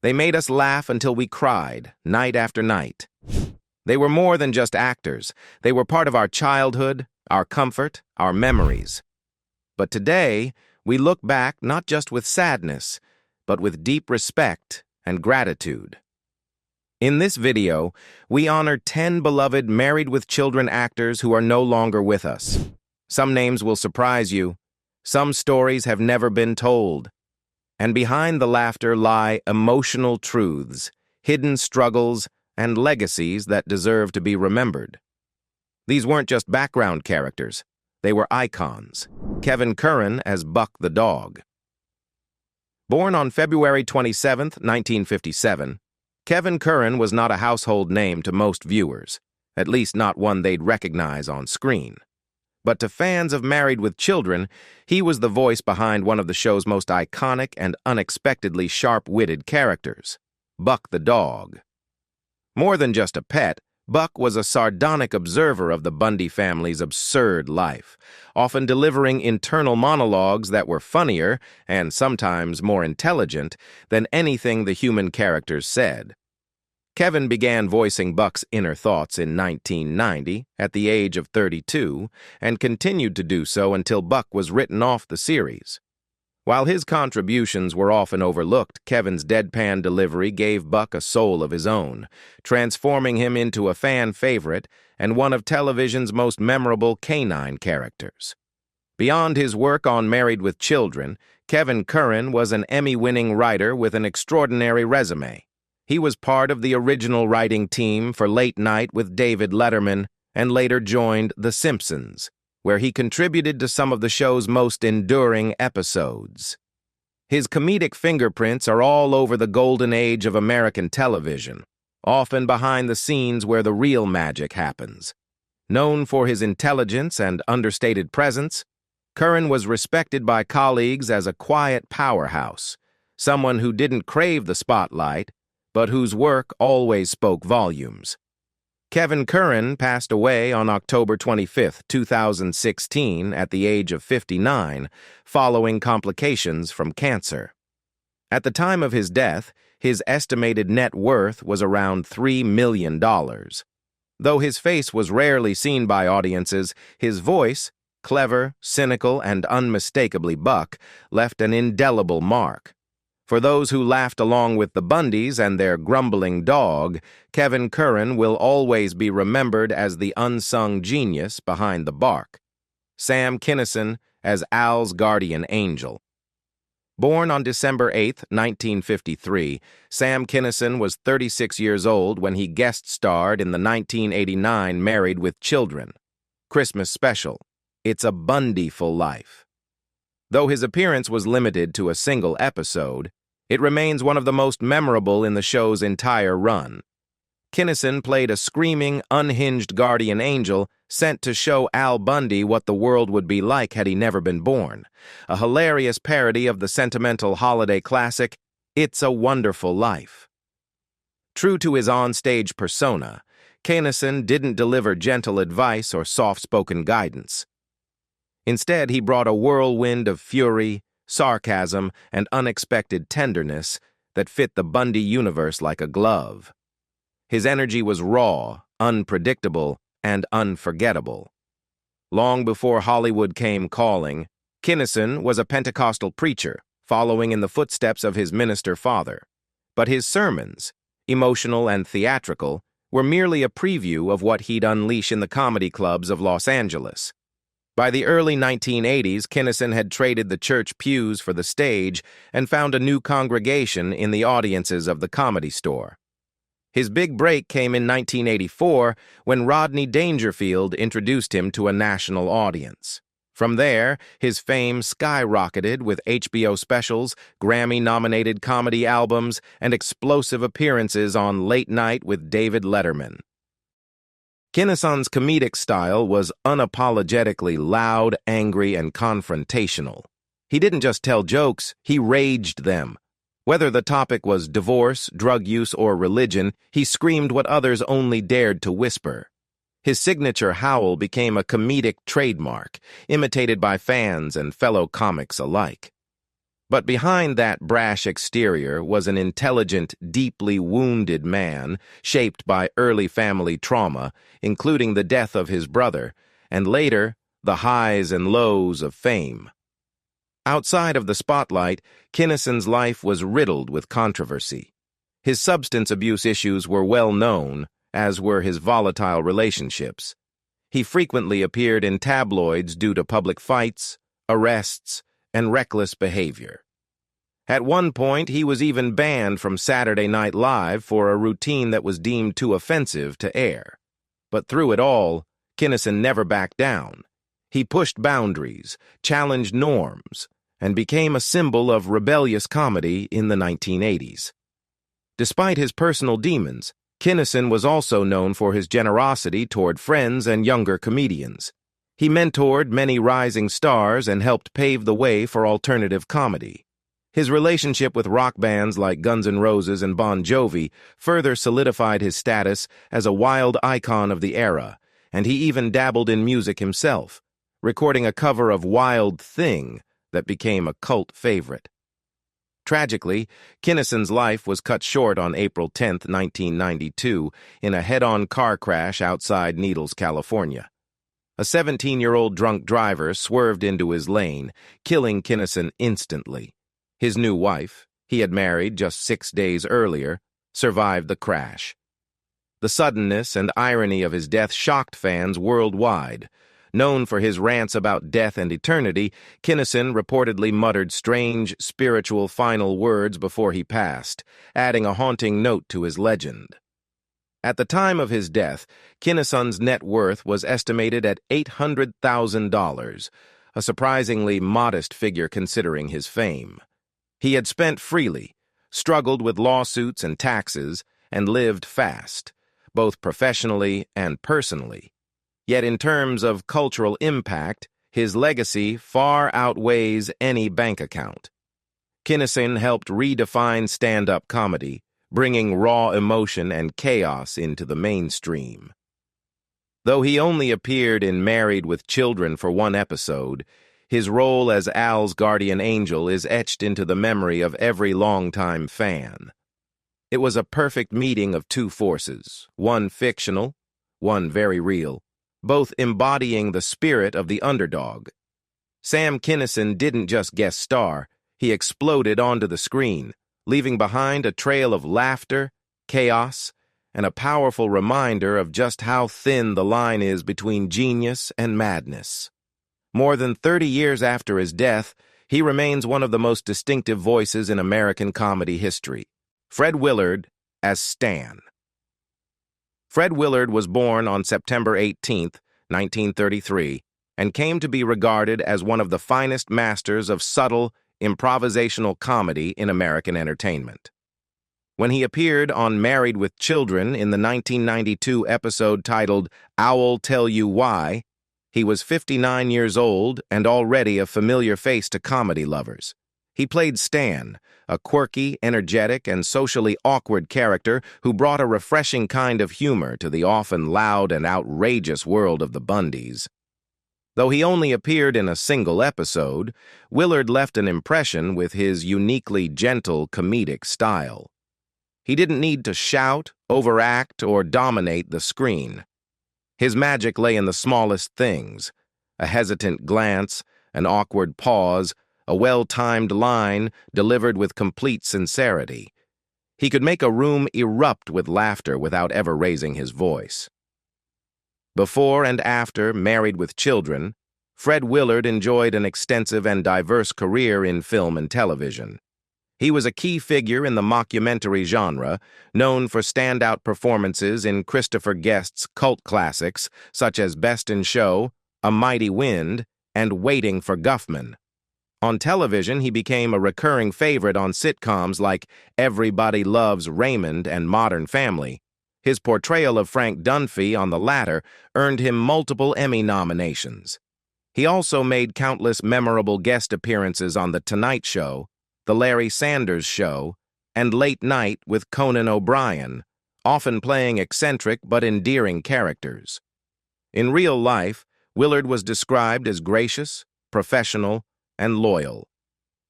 They made us laugh until we cried, night after night. They were more than just actors. They were part of our childhood, our comfort, our memories. But today, we look back not just with sadness, but with deep respect and gratitude. In this video, we honor 10 beloved Married with Children actors who are no longer with us. Some names will surprise you. Some stories have never been told. And behind the laughter lie emotional truths, hidden struggles, and legacies that deserve to be remembered. These weren't just background characters. They were icons. Kevin Curran as Buck the dog. Born on February 27, 1957, Kevin Curran was not a household name to most viewers, at least not one they'd recognize on screen. But to fans of Married with Children, he was the voice behind one of the show's most iconic and unexpectedly sharp-witted characters, Buck the dog. More than just a pet, Buck was a sardonic observer of the Bundy family's absurd life, often delivering internal monologues that were funnier and sometimes more intelligent than anything the human characters said. Kevin began voicing Buck's inner thoughts in 1990 at the age of 32 and continued to do so until Buck was written off the series. While his contributions were often overlooked, Kevin's deadpan delivery gave Buck a soul of his own, transforming him into a fan favorite and one of television's most memorable canine characters. Beyond his work on Married with Children, Kevin Curran was an Emmy-winning writer with an extraordinary resume. He was part of the original writing team for Late Night with David Letterman and later joined The Simpsons, where he contributed to some of the show's most enduring episodes. His comedic fingerprints are all over the golden age of American television, often behind the scenes where the real magic happens. Known for his intelligence and understated presence, Curran was respected by colleagues as a quiet powerhouse, someone who didn't crave the spotlight, but whose work always spoke volumes. Kevin Curran passed away on October 25, 2016, at the age of 59, following complications from cancer. At the time of his death, his estimated net worth was around $3 million. Though his face was rarely seen by audiences, his voice, clever, cynical, and unmistakably Buck, left an indelible mark. For those who laughed along with the Bundys and their grumbling dog, Kevin Curran will always be remembered as the unsung genius behind the bark. Sam Kinison as Al's guardian angel. Born on December 8, 1953, Sam Kinison was 36 years old when he guest starred in the 1989 Married with Children Christmas special, It's a Bundyful Life. Though his appearance was limited to a single episode, it remains one of the most memorable in the show's entire run. Kinison played a screaming, unhinged guardian angel sent to show Al Bundy what the world would be like had he never been born, a hilarious parody of the sentimental holiday classic, It's a Wonderful Life. True to his on-stage persona, Kinison didn't deliver gentle advice or soft-spoken guidance. Instead, he brought a whirlwind of fury, sarcasm, and unexpected tenderness that fit the Bundy universe like a glove. His energy was raw, unpredictable, and unforgettable. Long before Hollywood came calling, Kinison was a Pentecostal preacher, following in the footsteps of his minister father. But his sermons, emotional and theatrical, were merely a preview of what he'd unleash in the comedy clubs of Los Angeles. By the early 1980s, Kinison had traded the church pews for the stage and found a new congregation in the audiences of the Comedy Store. His big break came in 1984 when Rodney Dangerfield introduced him to a national audience. From there, his fame skyrocketed with HBO specials, Grammy-nominated comedy albums, and explosive appearances on Late Night with David Letterman. Kenison's comedic style was unapologetically loud, angry, and confrontational. He didn't just tell jokes, he raged them. Whether the topic was divorce, drug use, or religion, he screamed what others only dared to whisper. His signature howl became a comedic trademark, imitated by fans and fellow comics alike. But behind that brash exterior was an intelligent, deeply wounded man, shaped by early family trauma, including the death of his brother, and later, the highs and lows of fame. Outside of the spotlight, Kenison's life was riddled with controversy. His substance abuse issues were well known, as were his volatile relationships. He frequently appeared in tabloids due to public fights, arrests, and reckless behavior. At one point, he was even banned from Saturday Night Live for a routine that was deemed too offensive to air. But through it all, Kenison never backed down. He pushed boundaries, challenged norms, and became a symbol of rebellious comedy in the 1980s. Despite his personal demons, Kenison was also known for his generosity toward friends and younger comedians. He mentored many rising stars and helped pave the way for alternative comedy. His relationship with rock bands like Guns N' Roses and Bon Jovi further solidified his status as a wild icon of the era, and he even dabbled in music himself, recording a cover of Wild Thing that became a cult favorite. Tragically, Kenison's life was cut short on April 10, 1992, in a head-on car crash outside Needles, California. A 17-year-old drunk driver swerved into his lane, killing Kenison instantly. His new wife, he had married just 6 days earlier, survived the crash. The suddenness and irony of his death shocked fans worldwide. Known for his rants about death and eternity, Kenison reportedly muttered strange, spiritual final words before he passed, adding a haunting note to his legend. At the time of his death, Kenison's net worth was estimated at $800,000, a surprisingly modest figure considering his fame. He had spent freely, struggled with lawsuits and taxes, and lived fast, both professionally and personally. Yet in terms of cultural impact, his legacy far outweighs any bank account. Kenison helped redefine stand-up comedy, bringing raw emotion and chaos into the mainstream. Though he only appeared in Married with Children for one episode, his role as Al's guardian angel is etched into the memory of every longtime fan. It was a perfect meeting of two forces, one fictional, one very real, both embodying the spirit of the underdog. Sam Kinison didn't just guest star, he exploded onto the screen, leaving behind a trail of laughter, chaos, and a powerful reminder of just how thin the line is between genius and madness. More than 30 years after his death, he remains one of the most distinctive voices in American comedy history. Fred Willard as Stan. Fred Willard was born on September 18, 1933, and came to be regarded as one of the finest masters of subtle, improvisational comedy in American entertainment. When he appeared on Married with Children in the 1992 episode titled I'll Tell You Why, he was 59 years old and already a familiar face to comedy lovers. He played Stan, a quirky, energetic, and socially awkward character who brought a refreshing kind of humor to the often loud and outrageous world of the Bundys. Though he only appeared in a single episode, Willard left an impression with his uniquely gentle comedic style. He didn't need to shout, overact, or dominate the screen. His magic lay in the smallest things: a hesitant glance, an awkward pause, a well-timed line delivered with complete sincerity. He could make a room erupt with laughter without ever raising his voice. Before and after Married with Children, Fred Willard enjoyed an extensive and diverse career in film and television. He was a key figure in the mockumentary genre, known for standout performances in Christopher Guest's cult classics such as Best in Show, A Mighty Wind, and Waiting for Guffman. On television, he became a recurring favorite on sitcoms like Everybody Loves Raymond and Modern Family. His portrayal of Frank Dunphy on the latter earned him multiple Emmy nominations. He also made countless memorable guest appearances on The Tonight Show, The Larry Sanders Show, and Late Night with Conan O'Brien, often playing eccentric but endearing characters. In real life, Willard was described as gracious, professional, and loyal.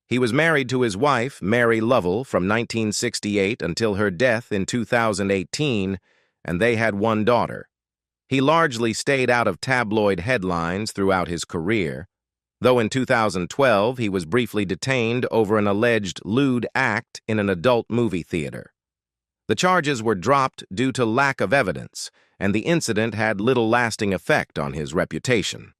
He was married to his wife, Mary Lovell, from 1968 until her death in 2018, and they had one daughter. He largely stayed out of tabloid headlines throughout his career, though in 2012 he was briefly detained over an alleged lewd act in an adult movie theater. The charges were dropped due to lack of evidence, and the incident had little lasting effect on his reputation.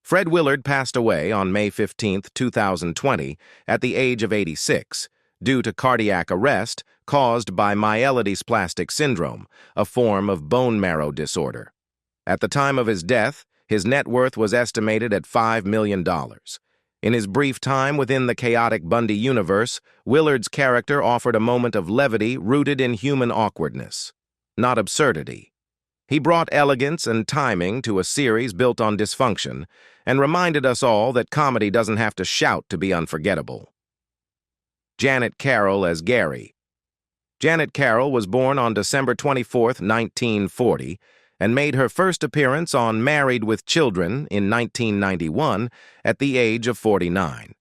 Fred Willard passed away on May 15, 2020, at the age of 86, due to cardiac arrest caused by myelodysplastic syndrome, a form of bone marrow disorder. At the time of his death, his net worth was estimated at $5 million. In his brief time within the chaotic Bundy universe, Willard's character offered a moment of levity rooted in human awkwardness, not absurdity. He brought elegance and timing to a series built on dysfunction and reminded us all that comedy doesn't have to shout to be unforgettable. Janet Carroll as Gary. Janet Carroll was born on December 24, 1940, and made her first appearance on Married with Children in 1991 at the age of 49.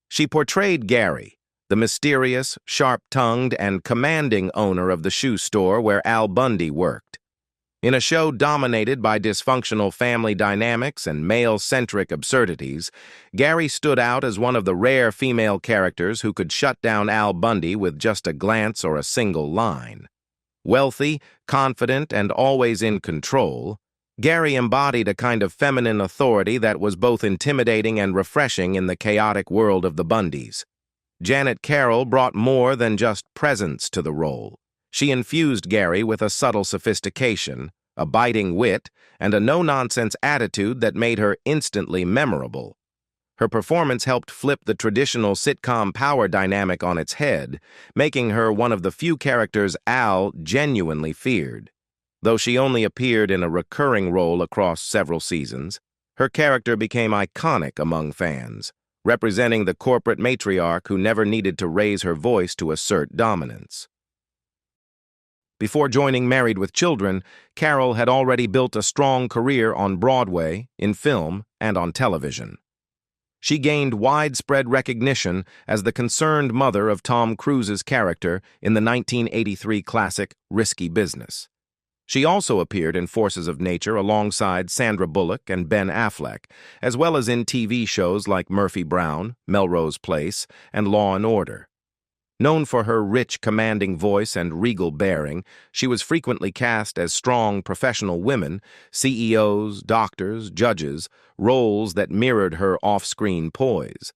She portrayed Gary, the mysterious, sharp-tongued, and commanding owner of the shoe store where Al Bundy worked. In a show dominated by dysfunctional family dynamics and male-centric absurdities, Gary stood out as one of the rare female characters who could shut down Al Bundy with just a glance or a single line. Wealthy, confident, and always in control, Gary embodied a kind of feminine authority that was both intimidating and refreshing in the chaotic world of the Bundys. Janet Carroll brought more than just presence to the role. She infused Gary with a subtle sophistication, a biting wit, and a no-nonsense attitude that made her instantly memorable. Her performance helped flip the traditional sitcom power dynamic on its head, making her one of the few characters Al genuinely feared. Though she only appeared in a recurring role across several seasons, her character became iconic among fans, representing the corporate matriarch who never needed to raise her voice to assert dominance. Before joining Married with Children, Carroll had already built a strong career on Broadway, in film, and on television. She gained widespread recognition as the concerned mother of Tom Cruise's character in the 1983 classic Risky Business. She also appeared in Forces of Nature alongside Sandra Bullock and Ben Affleck, as well as in TV shows like Murphy Brown, Melrose Place, and Law and Order. Known for her rich, commanding voice and regal bearing, she was frequently cast as strong professional women, CEOs, doctors, judges, roles that mirrored her off-screen poise.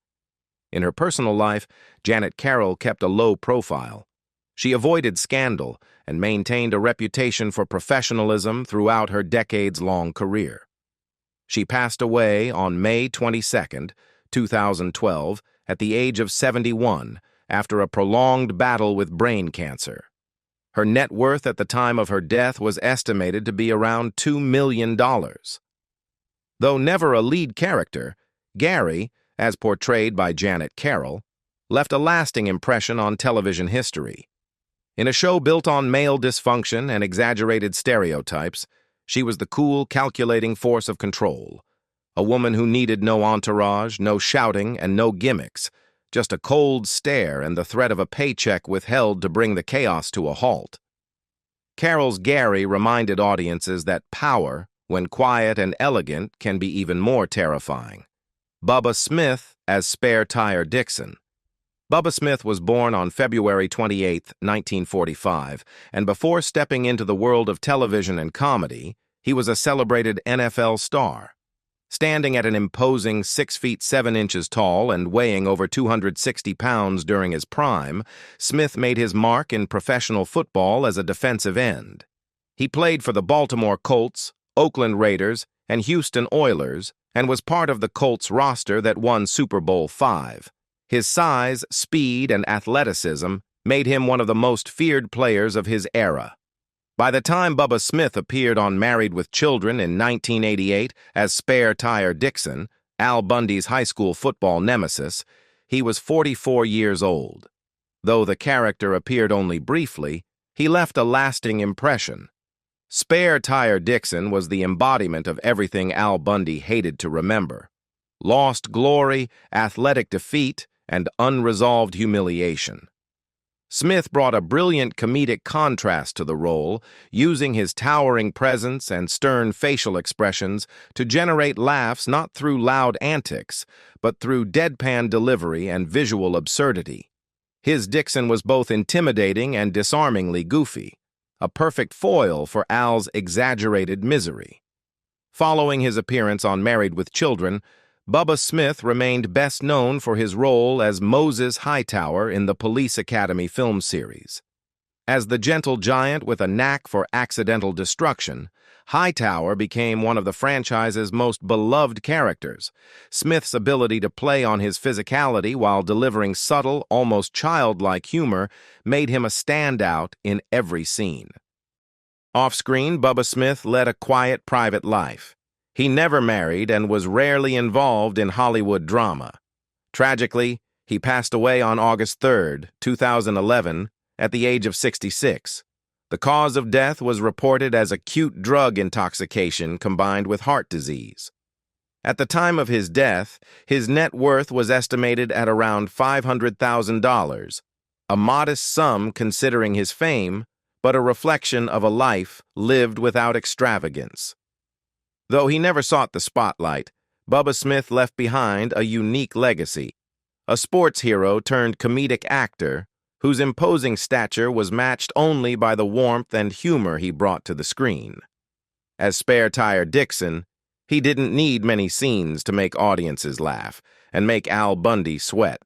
In her personal life, Janet Carroll kept a low profile. She avoided scandal and maintained a reputation for professionalism throughout her decades-long career. She passed away on May 22, 2012, at the age of 71, after a prolonged battle with brain cancer. Her net worth at the time of her death was estimated to be around $2 million. Though never a lead character, Gary, as portrayed by Janet Carroll, left a lasting impression on television history. In a show built on male dysfunction and exaggerated stereotypes, she was the cool, calculating force of control, a woman who needed no entourage, no shouting, and no gimmicks, just a cold stare and the threat of a paycheck withheld to bring the chaos to a halt. Carroll's Gary reminded audiences that power, when quiet and elegant, can be even more terrifying. Bubba Smith as Spare Tire Dixon. Bubba Smith was born on February 28, 1945, and before stepping into the world of television and comedy, he was a celebrated NFL star. Standing at an imposing 6 feet 7 inches tall and weighing over 260 pounds during his prime, Smith made his mark in professional football as a defensive end. He played for the Baltimore Colts, Oakland Raiders, and Houston Oilers, and was part of the Colts roster that won Super Bowl V. His size, speed, and athleticism made him one of the most feared players of his era. By the time Bubba Smith appeared on Married with Children in 1988 as Spare Tire Dixon, Al Bundy's high school football nemesis, he was 44 years old. Though the character appeared only briefly, he left a lasting impression. Spare Tire Dixon was the embodiment of everything Al Bundy hated to remember. Lost glory, athletic defeat, and unresolved humiliation. Smith brought a brilliant comedic contrast to the role, using his towering presence and stern facial expressions to generate laughs not through loud antics, but through deadpan delivery and visual absurdity. His Dixon was both intimidating and disarmingly goofy, a perfect foil for Al's exaggerated misery. Following his appearance on Married with Children, Bubba Smith remained best known for his role as Moses Hightower in the Police Academy film series. As the gentle giant with a knack for accidental destruction, Hightower became one of the franchise's most beloved characters. Smith's ability to play on his physicality while delivering subtle, almost childlike humor made him a standout in every scene. Off-screen, Bubba Smith led a quiet, private life. He never married and was rarely involved in Hollywood drama. Tragically, he passed away on August 3, 2011, at the age of 66. The cause of death was reported as acute drug intoxication combined with heart disease. At the time of his death, his net worth was estimated at around $500,000, a modest sum considering his fame, but a reflection of a life lived without extravagance. Though he never sought the spotlight, Bubba Smith left behind a unique legacy, a sports hero turned comedic actor whose imposing stature was matched only by the warmth and humor he brought to the screen. As Spare Tire Dixon, he didn't need many scenes to make audiences laugh and make Al Bundy sweat.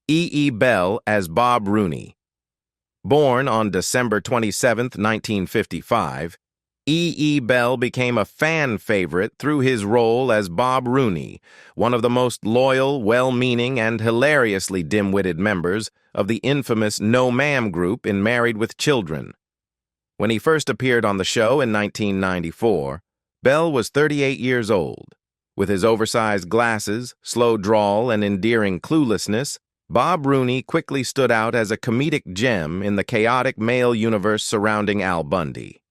E. Bell as Bob Rooney. Born on December 27, 1955, E. Bell became a fan favorite through his role as Bob Rooney, one of the most loyal, well-meaning, and hilariously dim-witted members of the infamous No Ma'am group in Married with Children. When he first appeared on the show in 1994, Bell was 38 years old. With his oversized glasses, slow drawl, and endearing cluelessness, Bob Rooney quickly stood out as a comedic gem in the chaotic male universe surrounding Al Bundy.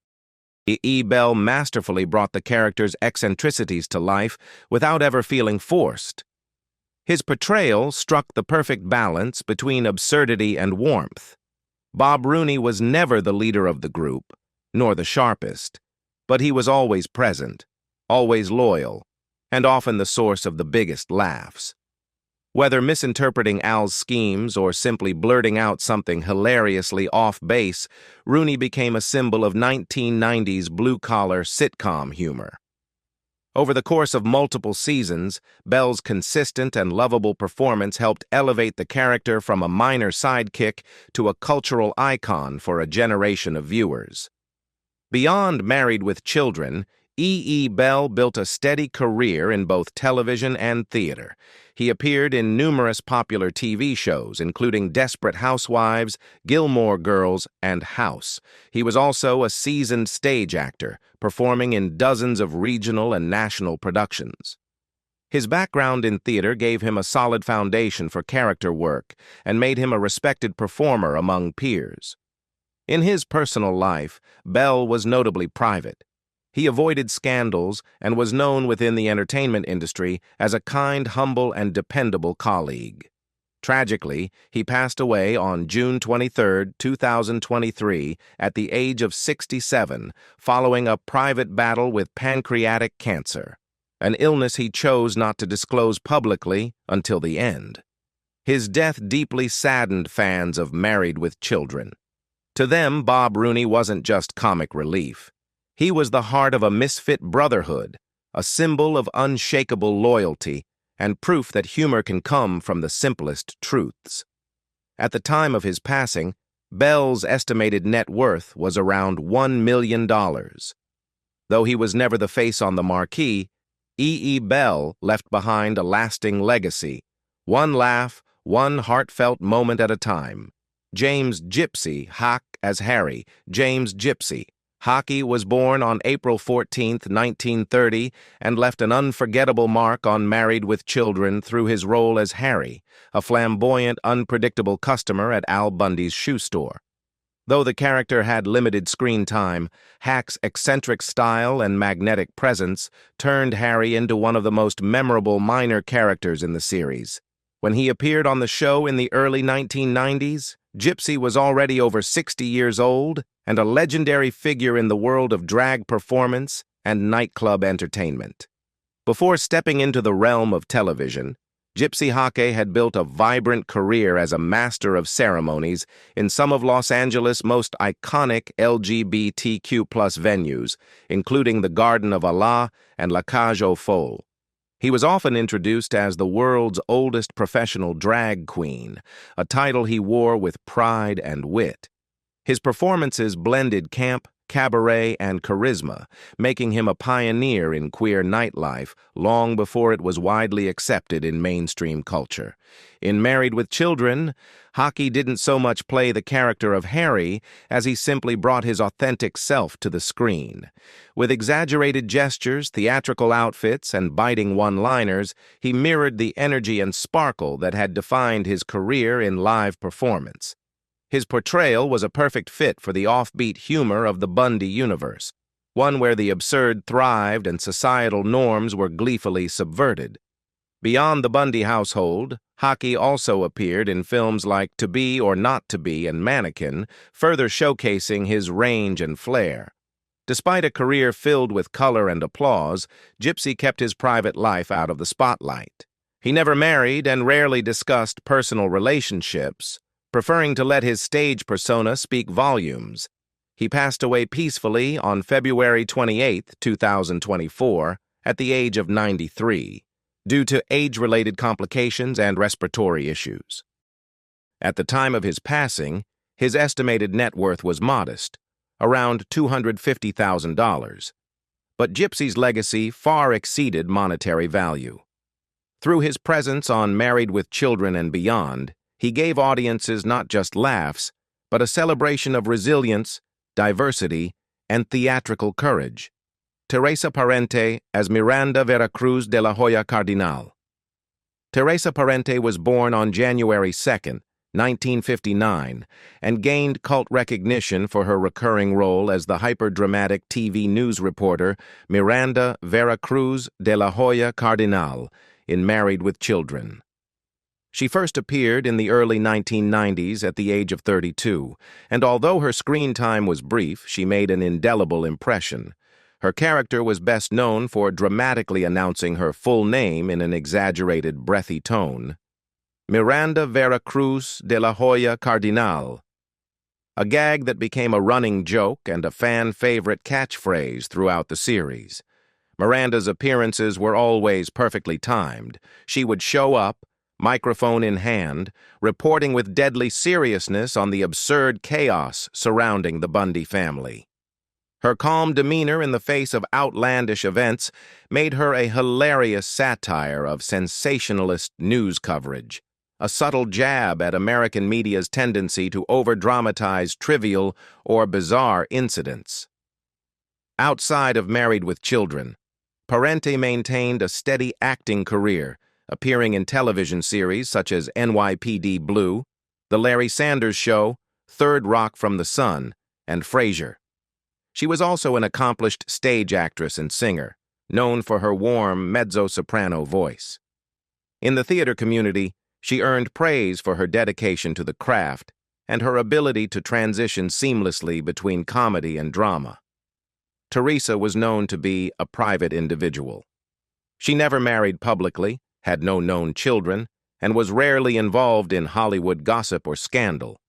E. Bell masterfully brought the character's eccentricities to life without ever feeling forced. His portrayal struck the perfect balance between absurdity and warmth. Bob Rooney was never the leader of the group, nor the sharpest, but he was always present, always loyal, and often the source of the biggest laughs. Whether misinterpreting Al's schemes or simply blurting out something hilariously off-base, Rooney became a symbol of 1990s blue-collar sitcom humor. Over the course of multiple seasons, Bell's consistent and lovable performance helped elevate the character from a minor sidekick to a cultural icon for a generation of viewers. Beyond Married with Children, E. Bell built a steady career in both television and theater. He appeared in numerous popular TV shows, including Desperate Housewives, Gilmore Girls, and House. He was also a seasoned stage actor, performing in dozens of regional and national productions. His background in theater gave him a solid foundation for character work and made him a respected performer among peers. In his personal life, Bell was notably private. He avoided scandals and was known within the entertainment industry as a kind, humble, and dependable colleague. Tragically, he passed away on June 23, 2023, at the age of 67, following a private battle with pancreatic cancer, an illness he chose not to disclose publicly until the end. His death deeply saddened fans of Married with Children. To them, Bob Rooney wasn't just comic relief. He was the heart of a misfit brotherhood, a symbol of unshakable loyalty, and proof that humor can come from the simplest truths. At the time of his passing, Bell's estimated net worth was around $1 million. Though he was never the face on the marquee, E. Bell left behind a lasting legacy, one laugh, one heartfelt moment at a time. James Gypsy, Hock as Harry, James Gypsy. Hockey was born on April 14, 1930, and left an unforgettable mark on Married with Children through his role as Harry, a flamboyant, unpredictable customer at Al Bundy's shoe store. Though the character had limited screen time, Hack's eccentric style and magnetic presence turned Harry into one of the most memorable minor characters in the series. When he appeared on the show in the early 1990s, Gypsy was already over 60 years old and a legendary figure in the world of drag performance and nightclub entertainment. Before stepping into the realm of television, Gypsy Hake had built a vibrant career as a master of ceremonies in some of Los Angeles' most iconic LGBTQ+ venues, including the Garden of Allah and La Cage aux Folles. He was often introduced as the world's oldest professional drag queen, a title he wore with pride and wit. His performances blended camp, cabaret, and charisma, making him a pioneer in queer nightlife long before it was widely accepted in mainstream culture. In Married with Children, Hake didn't so much play the character of Harry as he simply brought his authentic self to the screen. With exaggerated gestures, theatrical outfits, and biting one-liners, he mirrored the energy and sparkle that had defined his career in live performance. His portrayal was a perfect fit for the offbeat humor of the Bundy universe, one where the absurd thrived and societal norms were gleefully subverted. Beyond the Bundy household, Hake also appeared in films like To Be or Not to Be and Mannequin, further showcasing his range and flair. Despite a career filled with color and applause, Gypsy kept his private life out of the spotlight. He never married and rarely discussed personal relationships, preferring to let his stage persona speak volumes. He passed away peacefully on February 28, 2024, at the age of 93, due to age-related complications and respiratory issues. At the time of his passing, his estimated net worth was modest, around $250,000. But Gypsy's legacy far exceeded monetary value. Through his presence on Married with Children and beyond, he gave audiences not just laughs, but a celebration of resilience, diversity, and theatrical courage. Terresa Parente as Miranda Veracruz de la Hoya Cardinal. Terresa Parente was born on January 2, 1959, and gained cult recognition for her recurring role as the hyper-dramatic TV news reporter Miranda Veracruz de la Hoya Cardinal in Married with Children. She first appeared in the early 1990s at the age of 32, and although her screen time was brief, she made an indelible impression. Her character was best known for dramatically announcing her full name in an exaggerated, breathy tone. Miranda Veracruz de la Hoya Cardinal, a gag that became a running joke and a fan-favorite catchphrase throughout the series. Miranda's appearances were always perfectly timed. She would show up, microphone in hand, reporting with deadly seriousness on the absurd chaos surrounding the Bundy family. Her calm demeanor in the face of outlandish events made her a hilarious satire of sensationalist news coverage, a subtle jab at American media's tendency to over-dramatize trivial or bizarre incidents. Outside of Married with Children, Parente maintained a steady acting career, appearing in television series such as NYPD Blue, The Larry Sanders Show, Third Rock from the Sun, and Frasier. She was also an accomplished stage actress and singer, known for her warm mezzo-soprano voice. In the theater community, she earned praise for her dedication to the craft and her ability to transition seamlessly between comedy and drama. Terresa was known to be a private individual. She never married publicly, had no known children, and was rarely involved in Hollywood gossip or scandal.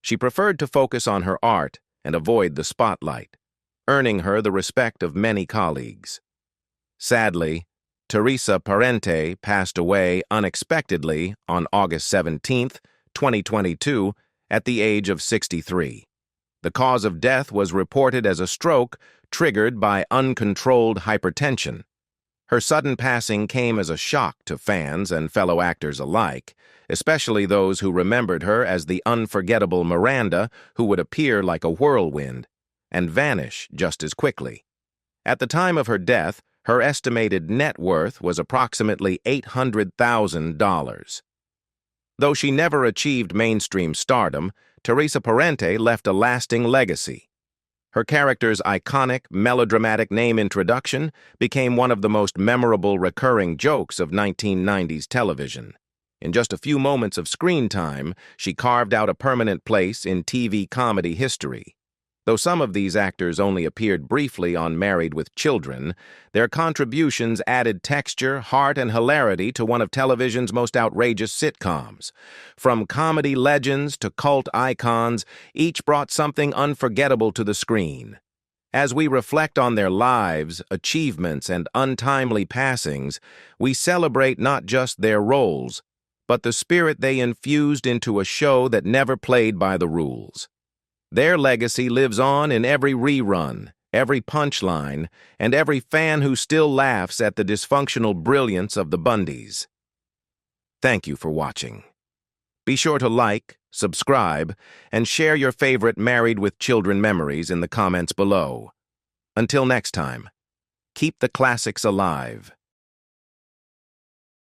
She preferred to focus on her art and avoid the spotlight, earning her the respect of many colleagues. Sadly, Terresa Parente passed away unexpectedly on August 17, 2022, at the age of 63. The cause of death was reported as a stroke triggered by uncontrolled hypertension. Her sudden passing came as a shock to fans and fellow actors alike, especially those who remembered her as the unforgettable Miranda who would appear like a whirlwind and vanish just as quickly. At the time of her death, her estimated net worth was approximately $800,000. Though she never achieved mainstream stardom, Terresa Parente left a lasting legacy. Her character's iconic, melodramatic name introduction became one of the most memorable recurring jokes of 1990s television. In just a few moments of screen time, she carved out a permanent place in TV comedy history. Though some of these actors only appeared briefly on Married with Children, their contributions added texture, heart, and hilarity to one of television's most outrageous sitcoms. From comedy legends to cult icons, each brought something unforgettable to the screen. As we reflect on their lives, achievements, and untimely passings, we celebrate not just their roles, but the spirit they infused into a show that never played by the rules. Their legacy lives on in every rerun, every punchline, and every fan who still laughs at the dysfunctional brilliance of the Bundys. Thank you for watching. Be sure to like, subscribe, and share your favorite Married with Children memories in the comments below. Until next time, keep the classics alive.